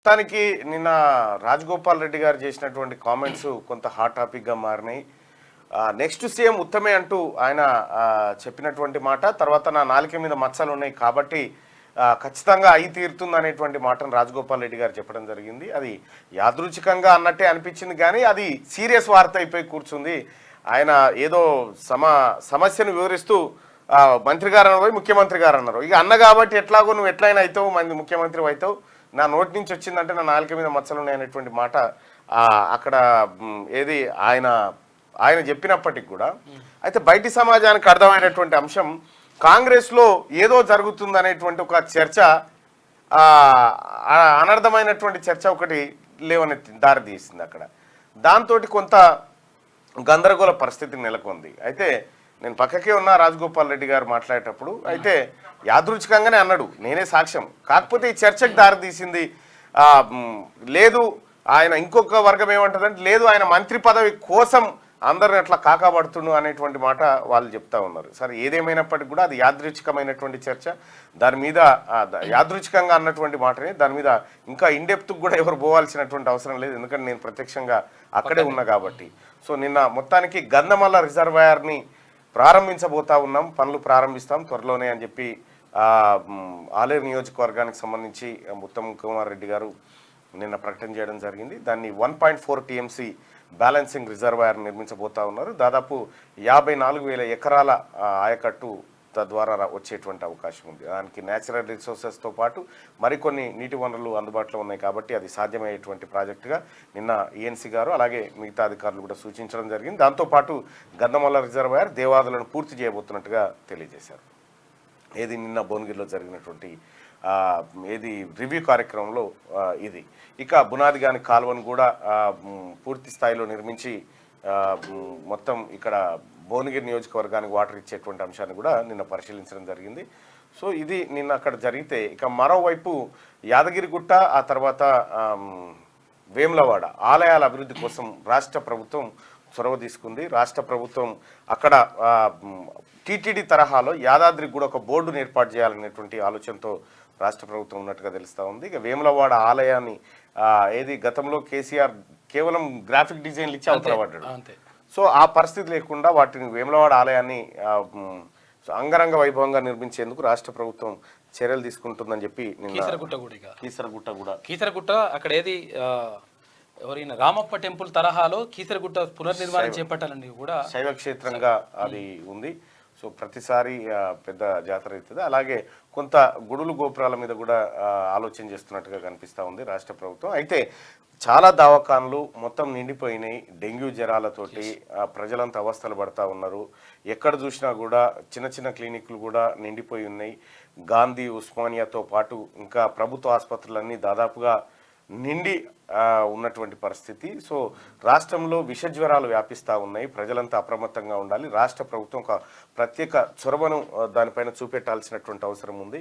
మొత్తానికి నిన్న రాజగోపాల్ రెడ్డి గారు చేసినటువంటి కామెంట్స్ కొంత హాట్ టాపిక్గా మారినాయి. నెక్స్ట్ సీఎం ఉత్తమే అంటూ ఆయన చెప్పినటువంటి మాట, తర్వాత నా నాలుక మీద మచ్చలు ఉన్నాయి కాబట్టి ఖచ్చితంగా అయి తీరుతుంది అనేటువంటి మాటను రాజగోపాల్ రెడ్డి గారు చెప్పడం జరిగింది. అది యాదృచ్ఛికంగా అన్నట్టే అనిపించింది, కానీ అది సీరియస్ వార్త అయిపోయి కూర్చుంది. ఆయన ఏదో సమస్యను వివరిస్తూ మంత్రి గారు అన్నారు, ముఖ్యమంత్రి గారు అన్నారు. ఇక అన్న కాబట్టి ఎట్లాగో నువ్వు ఎట్లయినా అవుతావు, మంది ముఖ్యమంత్రి అవుతావు, నా నోటి నుంచి వచ్చిందంటే నా నాలుక మీద మచ్చలు ఉన్నాయనేటువంటి మాట అక్కడ ఏది ఆయన చెప్పినప్పటికి కూడా అయితే బయటి సమాజానికి అర్థమైనటువంటి అంశం కాంగ్రెస్లో ఏదో జరుగుతుందనేటువంటి ఒక చర్చ, అనర్థమైనటువంటి చర్చ ఒకటి లేవనెత్తి దారితీసింది అక్కడ. దాంతో కొంత గందరగోళ పరిస్థితి నెలకొంది. అయితే నేను పక్కకే ఉన్న రాజగోపాల్ రెడ్డి గారు మాట్లాడేటప్పుడు అయితే యాదృచ్ఛికంగానే అన్నాడు, నేనే సాక్ష్యం. కాకపోతే ఈ చర్చకు దారితీసింది లేదు, ఆయన ఇంకొక వర్గం ఏమంటుందంటే లేదు ఆయన మంత్రి పదవి కోసం అందరిని అట్లా కాకాబడుతుండు అనేటువంటి మాట వాళ్ళు చెప్తా ఉన్నారు. సరే, ఏదేమైనప్పటికీ కూడా అది యాదృచ్ఛికమైనటువంటి చర్చ. దాని మీద యాదృచ్ఛికంగా అన్నటువంటి మాటని దాని మీద ఇంకా ఇండెప్త్కి కూడా ఎవరు పోవాల్సినటువంటి అవసరం లేదు, ఎందుకంటే నేను ప్రత్యక్షంగా అక్కడే ఉన్నా కాబట్టి. సో నిన్న మొత్తానికి గంధమల్ల రిజర్వాయర్ని ప్రారంభించబోతా ఉన్నాం, పనులు ప్రారంభిస్తాం త్వరలోనే అని చెప్పి ఆలేరు నియోజకవర్గానికి సంబంధించి ఉత్తమ్ కుమార్ రెడ్డి గారు నిన్న ప్రకటన చేయడం జరిగింది. దాన్ని 1.4 TMC బ్యాలెన్సింగ్ రిజర్వాయర్ నిర్మించబోతా ఉన్నారు. దాదాపు 54,000 ఎకరాల ఆయకట్టు తద్వారా వచ్చేటువంటి అవకాశం ఉంది. దానికి న్యాచురల్ రిసోర్సెస్తో పాటు మరికొన్ని నీటి వనరులు అందుబాటులో ఉన్నాయి కాబట్టి అది సాధ్యమయ్యేటువంటి ప్రాజెక్టుగా నిన్న ఈఎన్సీ గారు అలాగే మిగతా అధికారులు కూడా సూచించడం జరిగింది. దాంతోపాటు గంధమల్ల రిజర్వాయర్ దేవాదులను పూర్తి చేయబోతున్నట్టుగా తెలియజేశారు. ఏది నిన్న భువనగిరిలో జరిగినటువంటి ఏది రివ్యూ కార్యక్రమంలో ఇది. ఇక బునాదిగాని కాలువను కూడా పూర్తి స్థాయిలో నిర్మించి మొత్తం ఇక్కడ భువనగిరి నియోజకవర్గానికి వాటర్ ఇచ్చేటువంటి అంశాన్ని కూడా నిన్న పరిశీలించడం జరిగింది. సో ఇది నిన్న అక్కడ జరిగితే, ఇక మరోవైపు యాదగిరిగుట్ట ఆ తర్వాత వేములవాడ ఆలయాల అభివృద్ధి కోసం రాష్ట్ర ప్రభుత్వం చొరవ తీసుకుంది. రాష్ట్ర ప్రభుత్వం అక్కడ టీటీడీ తరహాలో యాదాద్రికి కూడా ఒక బోర్డును ఏర్పాటు చేయాలనేటువంటి ఆలోచనతో రాష్ట్ర ప్రభుత్వం ఉన్నట్టుగా తెలుస్తూ ఉంది. ఇక వేములవాడ ఆలయాన్ని ఏది గతంలో కేసీఆర్ కేవలం గ్రాఫిక్ డిజైన్లు ఇచ్చి అవతల పడ్డాడు. సో ఆ పరిస్థితి లేకుండా వాటిని వేములవాడ ఆలయాన్ని అంగరంగ వైభవంగా నిర్మించేందుకు రాష్ట్ర ప్రభుత్వం చర్యలు తీసుకుంటుందని చెప్పి కీసరగుట్ట అక్కడ ఏది ఎవరైనా రామప్ప టెంపుల్ తరహాలో కీసరగుట్ట పునర్నిర్మాణం చేపట్టాలని కూడా శైవ క్షేత్రంగా అది ఉంది. సో ప్రతిసారి పెద్ద జాతర అవుతుంది. అలాగే కొంత గుడులు గోపురాల మీద కూడా ఆలోచన చేస్తున్నట్టుగా కనిపిస్తూ ఉంది రాష్ట్ర ప్రభుత్వం. అయితే చాలా దవాఖాన్లు మొత్తం నిండిపోయినాయి. డెంగ్యూ జ్వరాలతోటి ప్రజలంతా అవస్థలు పడతా ఉన్నారు. ఎక్కడ చూసినా కూడా చిన్న చిన్న క్లినిక్లు కూడా నిండిపోయి ఉన్నాయి. గాంధీ, ఉస్మానియాతో పాటు ఇంకా ప్రభుత్వ ఆసుపత్రులన్నీ దాదాపుగా నిండి ఉన్నటువంటి పరిస్థితి. సో రాష్ట్రంలో విష జ్వరాలు వ్యాపిస్తూ ఉన్నాయి. ప్రజలంతా అప్రమత్తంగా ఉండాలి. రాష్ట్ర ప్రభుత్వం ఒక ప్రత్యేక చొరవను దానిపైన చూపెట్టాల్సినటువంటి అవసరం ఉంది.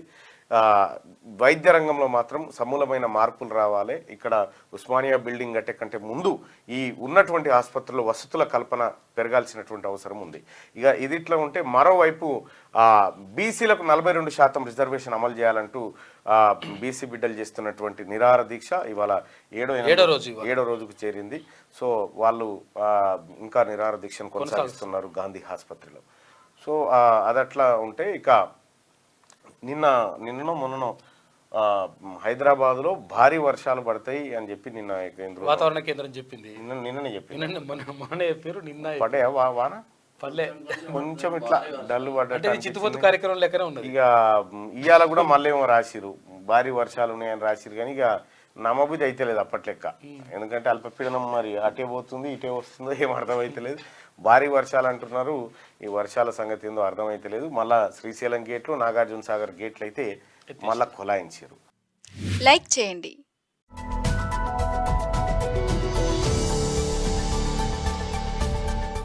వైద్య రంగంలో మాత్రం సమూలమైన మార్పులు రావాలి. ఇక్కడ ఉస్మానియా బిల్డింగ్ కట్టే కంటే ముందు ఈ ఉన్నటువంటి ఆసుపత్రుల్లో వసతుల కల్పన పెరగాల్సినటువంటి అవసరం ఉంది. ఇక ఇది ఇట్లా ఉంటే మరోవైపు బీసీలకు 42% రిజర్వేషన్ అమలు చేయాలంటూ బీసీ బిడ్డలు చేస్తున్నటువంటి నిరాహార దీక్ష ఇవాళ ఏడో రోజుకు చేరింది. సో వాళ్ళు ఇంకా నిరాహార దీక్షను కొనసాగిస్తున్నారు గాంధీ ఆసుపత్రిలో. సో అదట్లా ఉంటే ఇక నిన్ననో మొన్ననో హైదరాబాద్లో భారీ వర్షాలు పడతాయి అని చెప్పి నిన్న వాతావరణ కేంద్రం చెప్పింది. నిన్ననే చెప్పింది. పడే వాన పల్లె కొంచెం ఇట్లా డల్లు పడ్డ చిత్తుపొత్తు కార్యక్రమం లెక్కనే ఉన్నది. ఇక ఇవాళ కూడా మళ్ళీ ఏమో రాసిరు, భారీ వర్షాలు ఉన్నాయని రాసిరు. కానీ ఇక నమ్మబుద్ధి అయితే లేదు అప్పట్లెక్క. ఎందుకంటే అల్పపీడనం మరి అటే పోతుంది ఇటే వస్తుందో ఏం అర్థమైతలేదు. భారీ వర్షాలు అంటున్నారు. ఈ వర్షాల సంగతి ఏందో అర్థమైతలేదు. మళ్ళా శ్రీశైలం గేట్లు, నాగార్జున సాగర్ గేట్లు అయితే మళ్ళా కొలాయించారు. లైక్ చేయండి,